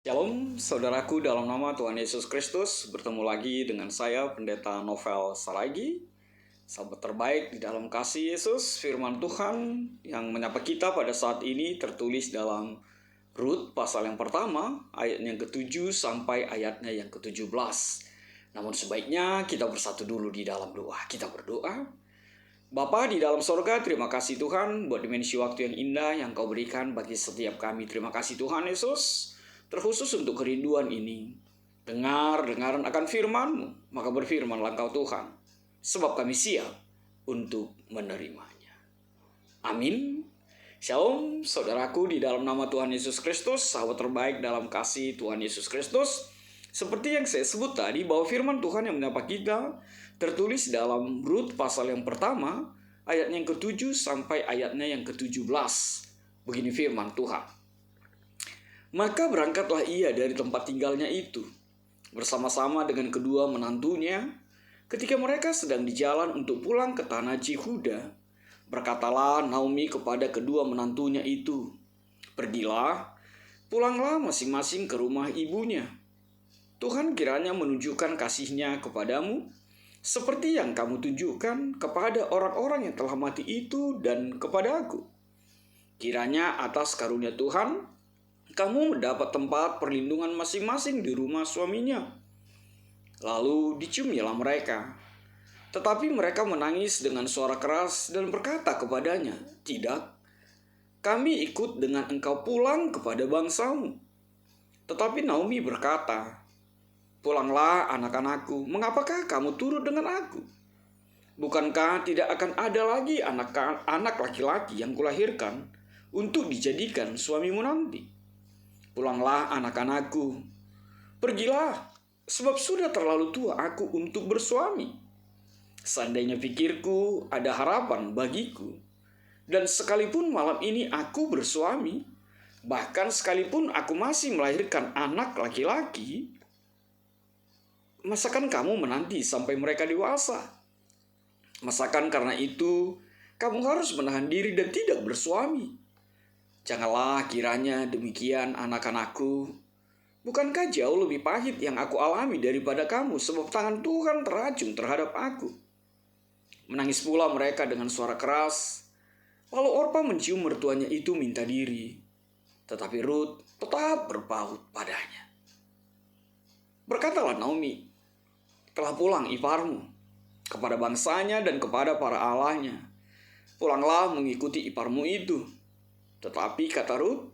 Shalom, saudaraku dalam nama Tuhan Yesus Kristus. Bertemu lagi dengan saya, Pendeta Novel Saragi. Sahabat terbaik di dalam kasih Yesus, firman Tuhan yang menyapa kita pada saat ini tertulis dalam Rut pasal yang pertama, ayat yang ke-7 sampai ayatnya yang ke-17. Namun sebaiknya kita bersatu dulu di dalam doa. Kita berdoa. Bapa di dalam sorga, terima kasih Tuhan buat dimensi waktu yang indah yang Kau berikan bagi setiap kami. Terima kasih Tuhan Yesus. Terkhusus untuk kerinduan ini. Dengaran akan firman-Mu, maka berfirmanlah Engkau Tuhan, sebab kami siap untuk menerimanya. Amin. Shalom, saudaraku di dalam nama Tuhan Yesus Kristus, sahabat terbaik dalam kasih Tuhan Yesus Kristus. Seperti yang saya sebut tadi, bahwa firman Tuhan yang menyapa kita tertulis dalam Rut pasal yang pertama, ayat yang ke-7 sampai ayatnya yang ke-17. Begini firman Tuhan. Maka berangkatlah ia dari tempat tinggalnya itu, bersama-sama dengan kedua menantunya. Ketika mereka sedang di jalan untuk pulang ke tanah Yehuda, berkatalah Naomi kepada kedua menantunya itu, "Pergilah, pulanglah masing-masing ke rumah ibunya. Tuhan kiranya menunjukkan kasih-Nya kepadamu, seperti yang kamu tunjukkan kepada orang-orang yang telah mati itu dan kepada aku. Kiranya atas karunia Tuhan, kamu mendapat tempat perlindungan masing-masing di rumah suaminya." Lalu diciumilah mereka. Tetapi mereka menangis dengan suara keras dan berkata kepadanya, "Tidak, kami ikut dengan engkau pulang kepada bangsamu." Tetapi Naomi berkata, "Pulanglah anak-anakku, mengapakah kamu turut dengan aku? Bukankah tidak akan ada lagi anak laki-laki yang kulahirkan untuk dijadikan suamimu nanti? Pulanglah anak-anakku, pergilah, sebab sudah terlalu tua aku untuk bersuami. Seandainya pikirku ada harapan bagiku, dan sekalipun malam ini aku bersuami, bahkan sekalipun aku masih melahirkan anak laki-laki, masakan kamu menanti sampai mereka dewasa? Masakan karena itu kamu harus menahan diri dan tidak bersuami? Janganlah kiranya demikian anak-anakku. Bukankah jauh lebih pahit yang aku alami daripada kamu, sebab tangan Tuhan terajung terhadap aku?" Menangis pula mereka dengan suara keras. Lalu Orpa mencium mertuanya itu minta diri. Tetapi Rut tetap berpaut padanya. Berkatalah Naomi, "Telah pulang iparmu kepada bangsanya dan kepada para allahnya. Pulanglah mengikuti iparmu itu." Tetapi kata Rut,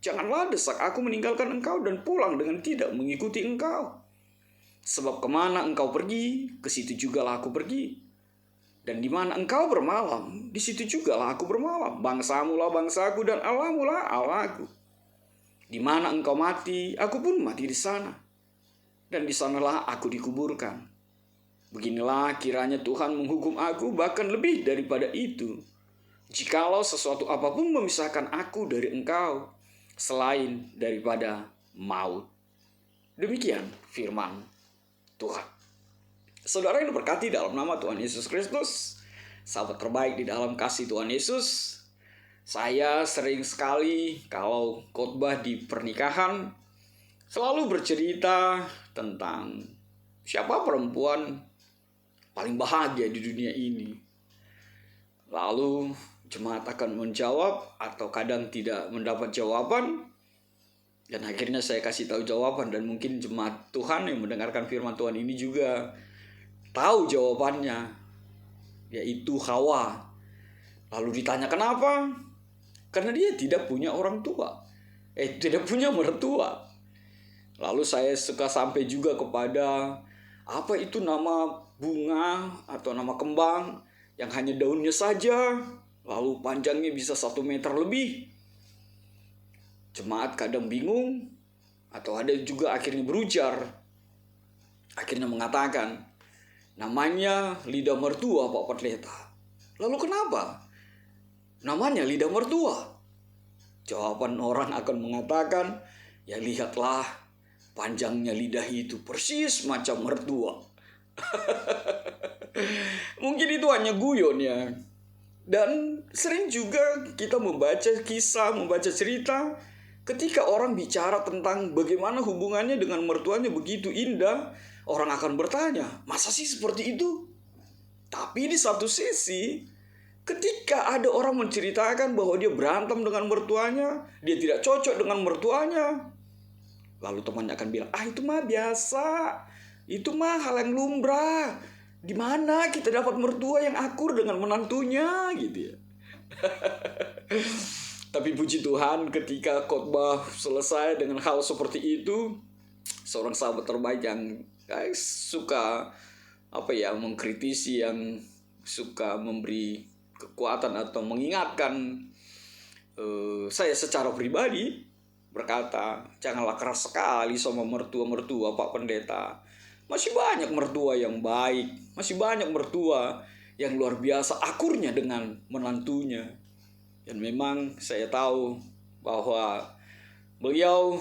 "Janganlah desak aku meninggalkan engkau dan pulang dengan tidak mengikuti engkau. Sebab kemana engkau pergi, ke situ jugalah aku pergi. Dan di mana engkau bermalam, di situ jugalah aku bermalam. Bangsamu lah bangsaku dan Allahmu lah Allahku. Di mana engkau mati, aku pun mati di sana. Dan di sanalah aku dikuburkan. Beginilah kiranya Tuhan menghukum aku bahkan lebih daripada itu, jikalau sesuatu apapun memisahkan aku dari engkau, selain daripada maut." Demikian firman Tuhan. Saudara yang diberkati dalam nama Tuhan Yesus Kristus, sahabat terbaik di dalam kasih Tuhan Yesus, saya sering sekali kalau khotbah di pernikahan selalu bercerita tentang siapa perempuan paling bahagia di dunia ini. Lalu jemaat akan menjawab atau kadang tidak mendapat jawaban. Dan akhirnya saya kasih tahu jawaban, dan mungkin jemaat Tuhan yang mendengarkan firman Tuhan ini juga tahu jawabannya, yaitu Hawa. Lalu ditanya kenapa? Karena dia tidak punya orang tua. Tidak punya mertua. Lalu saya suka sampai juga kepada apa itu nama bunga atau nama kembang yang hanya daunnya saja, lalu panjangnya bisa 1 meter lebih. Jemaat kadang bingung, atau ada juga akhirnya berujar. Akhirnya mengatakan, namanya lidah mertua Pak Pendeta. Lalu kenapa namanya lidah mertua? Jawaban orang akan mengatakan, ya lihatlah, panjangnya lidah itu persis macam mertua. Mungkin itu hanya guyon ya. Dan sering juga kita membaca kisah, membaca cerita Ketika orang bicara tentang bagaimana hubungannya dengan mertuanya begitu indah, orang akan bertanya, masa sih seperti itu? Tapi di satu sisi, ketika ada orang menceritakan bahwa dia berantem dengan mertuanya, dia tidak cocok dengan mertuanya, lalu temannya akan bilang, itu mah biasa, itu mah hal yang lumrah. Di mana kita dapat mertua yang akur dengan menantunya, gitu ya. Tapi puji Tuhan, ketika khotbah selesai dengan hal seperti itu, seorang sahabat terbaik yang suka mengkritisi, yang suka memberi kekuatan atau mengingatkan saya secara pribadi, berkata, janganlah keras sekali sama mertua-mertua Pak Pendeta. Masih banyak mertua yang baik, masih banyak mertua yang luar biasa akurnya dengan menantunya. Dan memang saya tahu bahwa beliau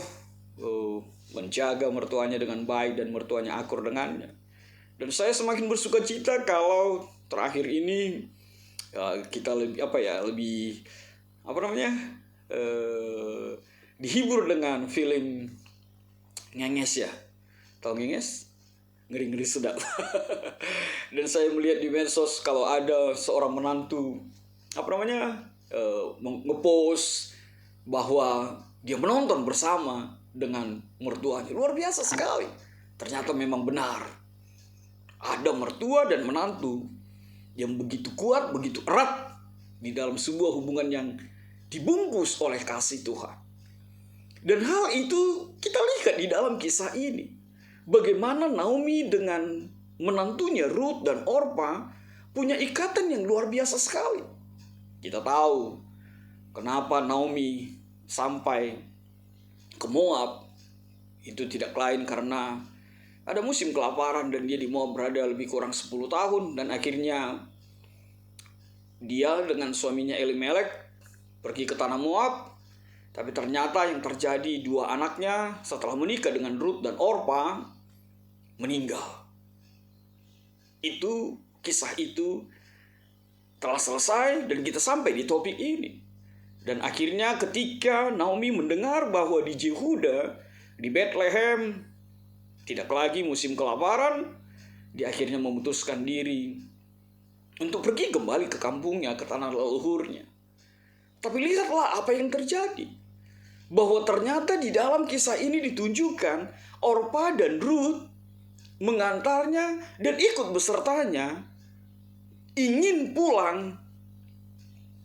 menjaga mertuanya dengan baik dan mertuanya akur dengannya. Dan saya semakin bersuka cita kalau terakhir ini kita lebih dihibur dengan film Ngenges ya. Tahu Ngenges? Ngeri-ngeri sedap. Dan saya melihat di medsos kalau ada seorang menantu ngepost bahwa dia menonton bersama dengan mertuanya. Luar biasa sekali. Ternyata memang benar. Ada mertua dan menantu yang begitu kuat, begitu erat di dalam sebuah hubungan yang dibungkus oleh kasih Tuhan. Dan hal itu kita lihat di dalam kisah ini. Bagaimana Naomi dengan menantunya Ruth dan Orpa punya ikatan yang luar biasa sekali. Kita tahu kenapa Naomi sampai ke Moab. Itu tidak lain karena ada musim kelaparan dan dia di Moab berada lebih kurang 10 tahun. Dan akhirnya dia dengan suaminya Elimelek pergi ke tanah Moab. Tapi ternyata yang terjadi, dua anaknya setelah menikah dengan Ruth dan Orpa meninggal. Kisah itu telah selesai dan kita sampai di topik ini. Dan akhirnya ketika Naomi mendengar bahwa di Yehuda, di Bethlehem, tidak lagi musim kelaparan, dia akhirnya memutuskan diri untuk pergi kembali ke kampungnya, ke tanah leluhurnya. Tapi lihatlah apa yang terjadi. Bahwa ternyata di dalam kisah ini ditunjukkan Orpa dan Ruth mengantarnya dan ikut besertanya ingin pulang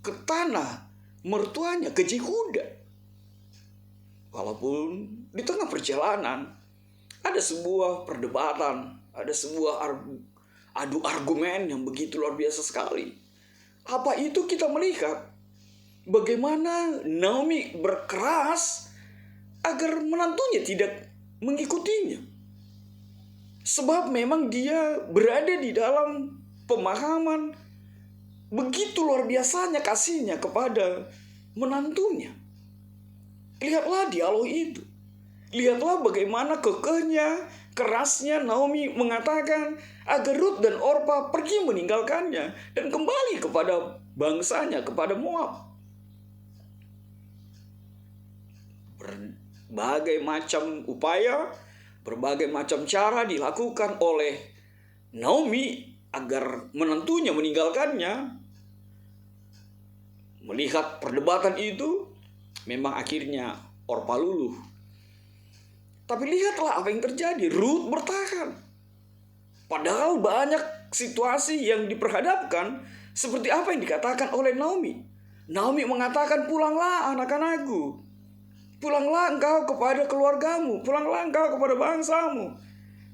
ke tanah mertuanya, ke Yehuda. Walaupun di tengah perjalanan ada sebuah perdebatan, ada sebuah adu argumen yang begitu luar biasa sekali. Apa itu? Kita melihat bagaimana Naomi berkeras agar menantunya tidak mengikutinya. Sebab memang dia berada di dalam pemahaman begitu luar biasanya kasihnya kepada menantunya. Lihatlah dialog itu. Lihatlah bagaimana kekehnya, kerasnya Naomi mengatakan agar Ruth dan Orpa pergi meninggalkannya dan kembali kepada bangsanya, kepada Moab. Berbagai macam upaya, berbagai macam cara dilakukan oleh Naomi agar menantunya meninggalkannya. Melihat perdebatan itu, memang akhirnya Orpa luluh. Tapi lihatlah apa yang terjadi. Ruth bertahan. Padahal banyak situasi yang diperhadapkan seperti apa yang dikatakan oleh Naomi. Naomi mengatakan, pulanglah anak-anakku. Pulanglah engkau kepada keluargamu. Pulanglah engkau kepada bangsamu.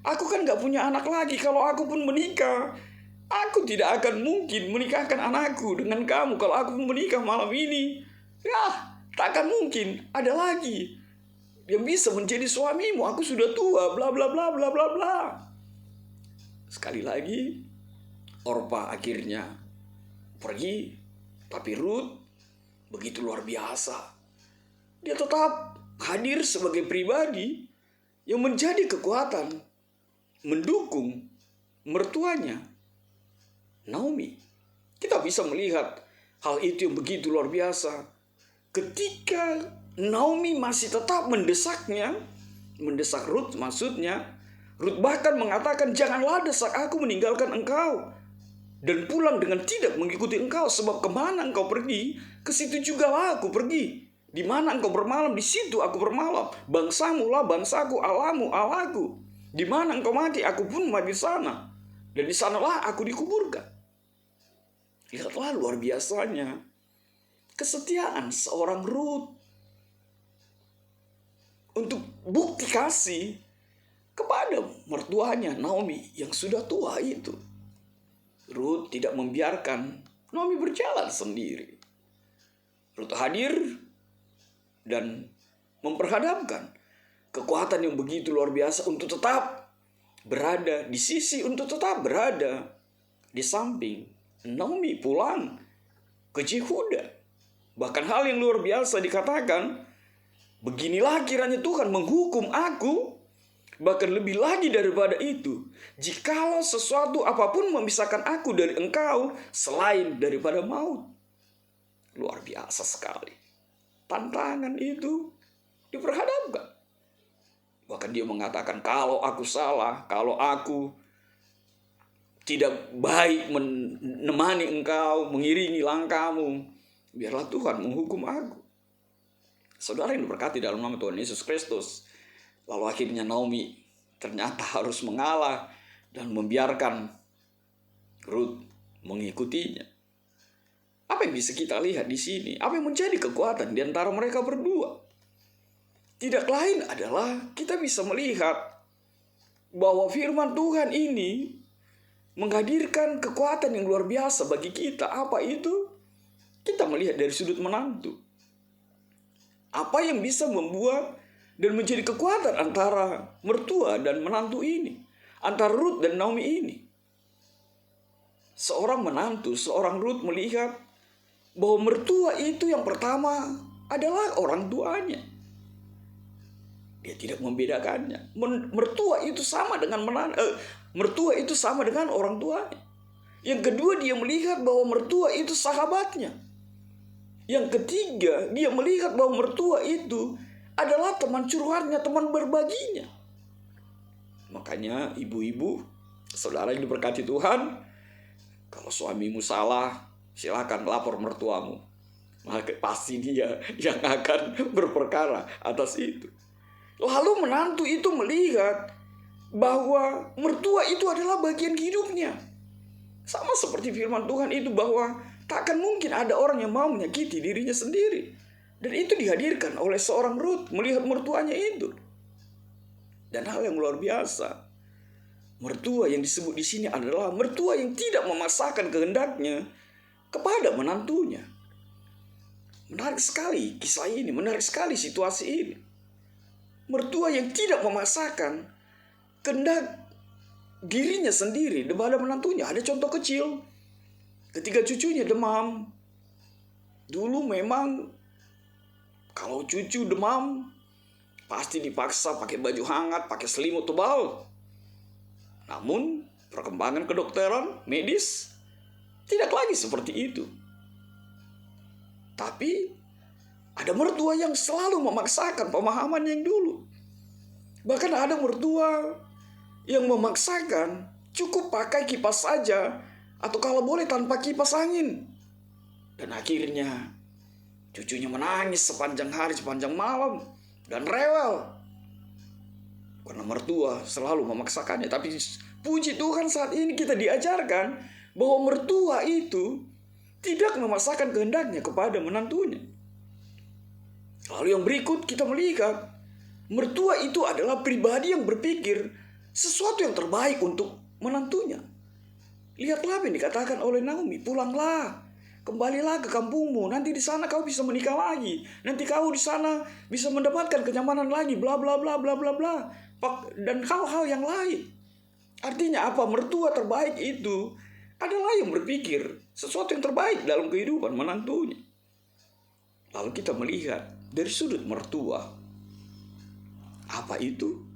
Aku kan gak punya anak lagi. Kalau aku pun menikah, aku tidak akan mungkin menikahkan anakku dengan kamu. Kalau aku pun menikah malam ini, tak akan mungkin ada lagi yang bisa menjadi suamimu. Aku sudah tua, bla bla bla bla bla bla. Sekali lagi Orpa akhirnya pergi. Tapi Ruth begitu luar biasa. Dia tetap hadir sebagai pribadi yang menjadi kekuatan mendukung mertuanya Naomi. Kita bisa melihat hal itu yang begitu luar biasa ketika Naomi masih tetap mendesak Ruth maksudnya. Ruth bahkan mengatakan, janganlah desak aku meninggalkan engkau dan pulang dengan tidak mengikuti engkau, sebab kemana engkau pergi, ke situ juga lah aku pergi. Di mana engkau bermalam, di situ aku bermalam. Bangsamu lah bangsaku, Allahmu Allahku. Di mana engkau mati, aku pun mati sana. Dan di sanalah aku dikuburkan. Lihatlah luar biasanya kesetiaan seorang Ruth untuk bukti kasih kepada mertuanya Naomi yang sudah tua itu. Ruth tidak membiarkan Naomi berjalan sendiri. Ruth hadir dan memperhadapkan kekuatan yang begitu luar biasa untuk tetap berada di sisi, untuk tetap berada di samping Naomi pulang ke Yehuda. Bahkan hal yang luar biasa dikatakan, beginilah kiranya Tuhan menghukum aku. Bahkan lebih lagi daripada itu, jikalau sesuatu apapun memisahkan aku dari engkau selain daripada maut. Luar biasa sekali. Tantangan itu diperhadapkan. Bahkan dia mengatakan, kalau aku salah, kalau aku tidak baik menemani engkau, mengiringi langkahmu, biarlah Tuhan menghukum aku. Saudara yang diberkati dalam nama Tuhan Yesus Kristus, lalu akhirnya Naomi ternyata harus mengalah dan membiarkan Ruth mengikutinya. Apa yang bisa kita lihat di sini? Apa yang menjadi kekuatan di antara mereka berdua? Tidak lain adalah kita bisa melihat bahwa firman Tuhan ini menghadirkan kekuatan yang luar biasa bagi kita. Apa itu? Kita melihat dari sudut menantu. Apa yang bisa membuat dan menjadi kekuatan antara mertua dan menantu ini, antara Ruth dan Naomi ini. Seorang menantu, seorang Ruth melihat bahwa mertua itu yang pertama adalah orang tuanya. Dia tidak membedakannya. Mertua itu sama dengan mertua itu sama dengan orang tuanya. Yang kedua, dia melihat bahwa mertua itu sahabatnya. Yang ketiga, dia melihat bahwa mertua itu adalah teman curhatnya, teman berbaginya. Makanya ibu-ibu, saudara yang diberkati Tuhan, kalau suamimu salah, silakan lapor mertuamu. Maka pasti dia yang akan berperkara atas itu. Lalu menantu itu melihat bahwa mertua itu adalah bagian hidupnya. Sama seperti firman Tuhan itu, bahwa takkan mungkin ada orang yang mau menyakiti dirinya sendiri. Dan itu dihadirkan oleh seorang Ruth melihat mertuanya itu. Dan hal yang luar biasa, mertua yang disebut di sini adalah mertua yang tidak memaksakan kehendaknya kepada menantunya. Menarik sekali kisah ini, menarik sekali situasi ini. Mertua yang tidak memaksakan kehendak dirinya sendiri kepada menantunya. Ada contoh kecil, ketika cucunya demam. Dulu memang kalau cucu demam, pasti dipaksa pakai baju hangat, pakai selimut tebal. Namun, perkembangan kedokteran, medis, tidak lagi seperti itu. Tapi, ada mertua yang selalu memaksakan pemahaman yang dulu. Bahkan ada mertua yang memaksakan cukup pakai kipas saja, atau kalau boleh tanpa kipas angin. Dan akhirnya, cucunya menangis sepanjang hari, sepanjang malam, dan rewel. Karena mertua selalu memaksakannya. Tapi puji Tuhan, saat ini kita diajarkan bahwa mertua itu tidak memaksakan kehendaknya kepada menantunya. Lalu yang berikut kita melihat, mertua itu adalah pribadi yang berpikir sesuatu yang terbaik untuk menantunya. Lihatlah apa yang dikatakan oleh Naomi, pulanglah. Kembalilah ke kampungmu, nanti di sana kau bisa menikah lagi. Nanti kau di sana bisa mendapatkan kenyamanan lagi, bla bla bla bla bla bla. Dan hal-hal yang lain. Artinya apa? Mertua terbaik itu adalah yang berpikir sesuatu yang terbaik dalam kehidupan menantunya. Lalu kita melihat dari sudut mertua. Apa itu?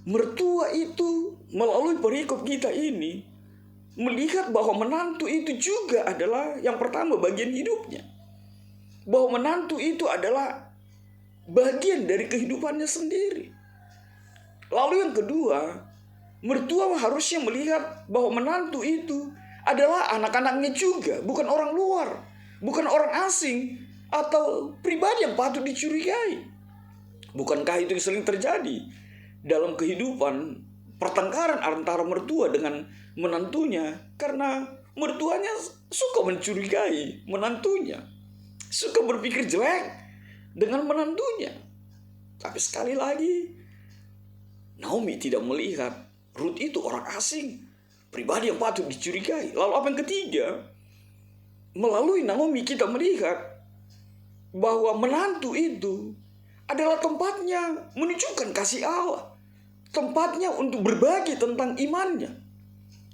Mertua itu melalui perikop kita ini melihat bahwa menantu itu juga adalah yang pertama bagian hidupnya. Bahwa menantu itu adalah bagian dari kehidupannya sendiri. Lalu yang kedua, mertua harusnya melihat bahwa menantu itu adalah anak-anaknya juga, bukan orang luar, bukan orang asing, atau pribadi yang patut dicurigai. Bukankah itu yang sering terjadi dalam kehidupan pertengkaran antara mertua dengan menantunya? Karena mertuanya suka mencurigai menantunya, suka berpikir jelek dengan menantunya. Tapi sekali lagi, Naomi tidak melihat Ruth itu orang asing, pribadi yang patut dicurigai. Lalu apa yang ketiga? Melalui Naomi kita melihat bahwa menantu itu adalah tempatnya menunjukkan kasih Allah. Tempatnya untuk berbagi tentang imannya.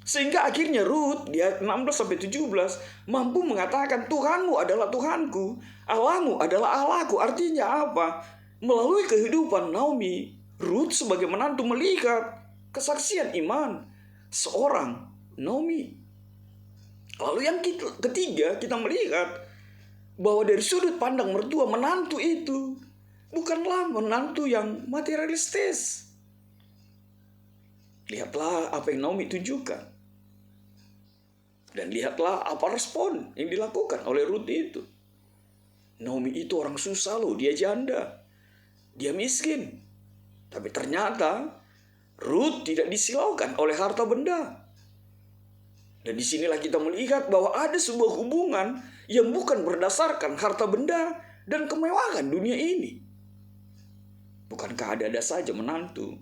Sehingga akhirnya Ruth di ayat 16-17 mampu mengatakan Tuhanmu adalah Tuhanku, Allahmu adalah Allahku. Artinya apa? Melalui kehidupan Naomi, Ruth sebagai menantu melihat kesaksian iman seorang Naomi. Lalu yang ketiga kita melihat bahwa dari sudut pandang mertua, menantu itu bukanlah menantu yang materialistis. Lihatlah apa yang Naomi tunjukkan. Dan lihatlah apa respon yang dilakukan oleh Ruth itu. Naomi itu orang susah loh, dia janda. Dia miskin. Tapi ternyata Ruth tidak disilaukan oleh harta benda. Dan disinilah kita melihat bahwa ada sebuah hubungan yang bukan berdasarkan harta benda dan kemewahan dunia ini. Bukankah ada saja menantu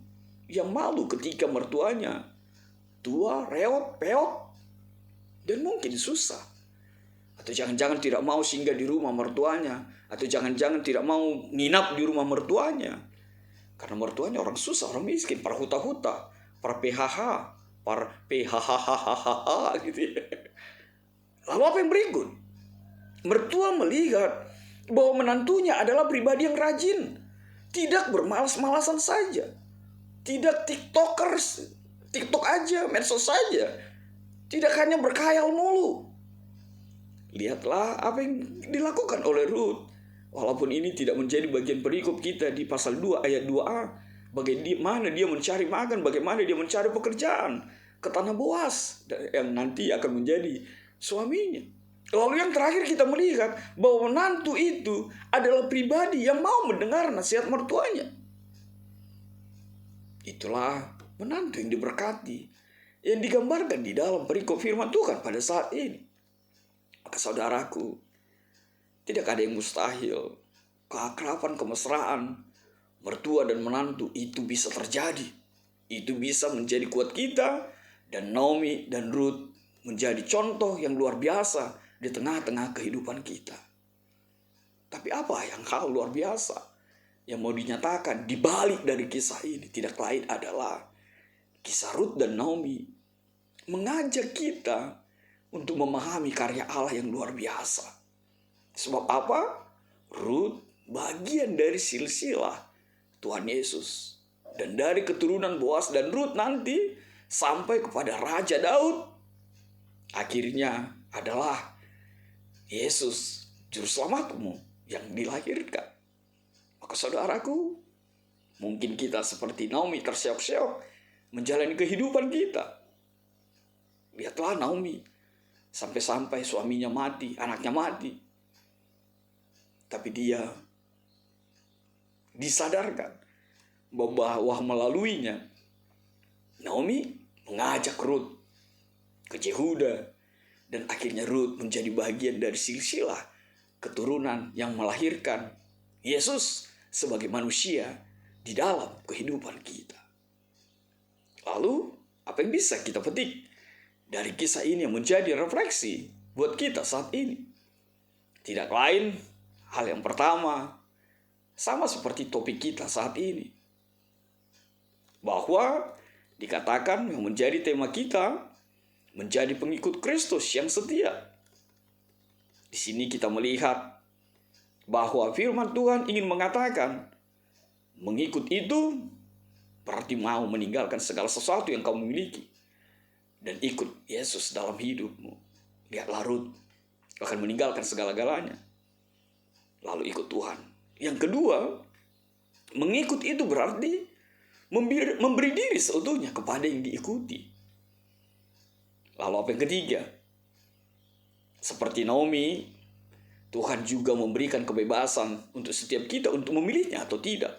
yang malu ketika mertuanya tua, reot, peot, dan mungkin susah. Atau jangan-jangan tidak mau singgah di rumah mertuanya. Atau jangan-jangan tidak mau nginap di rumah mertuanya. Karena mertuanya orang susah, orang miskin, para huta-huta, para PHH, para PHHHHH gitu ya. Lalu apa yang berikut? Mertua melihat bahwa menantunya adalah pribadi yang rajin. Tidak bermalas-malasan saja. Tidak tiktokers, tiktok aja, medsos saja. Tidak hanya berkhayal mulu. Lihatlah apa yang dilakukan oleh Ruth. Walaupun ini tidak menjadi bagian perikop kita di pasal 2 ayat 2a. Bagaimana dia mencari makan, bagaimana dia mencari pekerjaan ke tanah Boas yang nanti akan menjadi suaminya. Lalu yang terakhir kita melihat bahwa menantu itu adalah pribadi yang mau mendengar nasihat mertuanya. Itulah menantu yang diberkati, yang digambarkan di dalam perikop firman Tuhan pada saat ini. Maka saudaraku, tidak ada yang mustahil. Keakraban, kemesraan mertua dan menantu itu bisa terjadi. Itu bisa menjadi kuat kita. Dan Naomi dan Ruth menjadi contoh yang luar biasa di tengah-tengah kehidupan kita. Tapi apa yang hal luar biasa yang mau dinyatakan di balik dari kisah ini? Tidak lain adalah kisah Ruth dan Naomi mengajak kita untuk memahami karya Allah yang luar biasa. Sebab apa? Ruth bagian dari silsilah Tuhan Yesus. Dan dari keturunan Boas dan Ruth nanti sampai kepada Raja Daud. Akhirnya adalah Yesus, juru selamatmu yang dilahirkan. Maka saudaraku, mungkin kita seperti Naomi terseok-seok menjalani kehidupan kita. Lihatlah Naomi, sampai-sampai suaminya mati, anaknya mati. Tapi dia disadarkan bahwa melaluinya Naomi mengajak Ruth ke Yehuda. Dan akhirnya Ruth menjadi bagian dari silsilah keturunan yang melahirkan Yesus sebagai manusia di dalam kehidupan kita. Lalu, apa yang bisa kita petik dari kisah ini yang menjadi refleksi buat kita saat ini? Tidak lain, hal yang pertama, sama seperti topik kita saat ini. Bahwa dikatakan yang menjadi tema kita, menjadi pengikut Kristus yang setia. Di sini kita melihat bahwa firman Tuhan ingin mengatakan, mengikut itu berarti mau meninggalkan segala sesuatu yang kamu miliki dan ikut Yesus dalam hidupmu. Lihatlah Ruth akan meninggalkan segala-galanya lalu ikut Tuhan. Yang kedua, Mengikut itu berarti memberi diri seutuhnya kepada yang diikuti. Lalu apa yang ketiga? Seperti Naomi, Tuhan juga memberikan kebebasan untuk setiap kita untuk memilihnya atau tidak.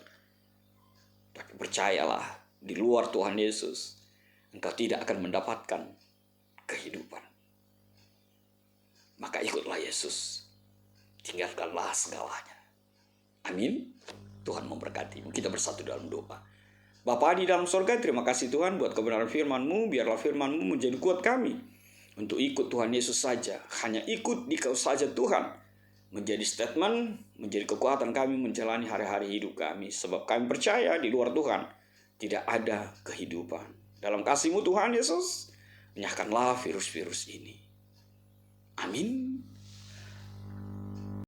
Tapi percayalah, di luar Tuhan Yesus, engkau tidak akan mendapatkan kehidupan. Maka ikutlah Yesus. Tinggalkanlah segalanya. Amin. Tuhan memberkatimu. Kita bersatu dalam doa. Bapa di dalam sorga, terima kasih Tuhan buat kebenaran firman-Mu. Biarlah firman-Mu menjadi kuat kami untuk ikut Tuhan Yesus saja. Hanya ikut di Kau saja Tuhan. Menjadi statement, menjadi kekuatan kami menjalani hari-hari hidup kami. Sebab kami percaya di luar Tuhan tidak ada kehidupan. Dalam kasih-Mu Tuhan Yesus, enyahkanlah virus-virus ini. Amin.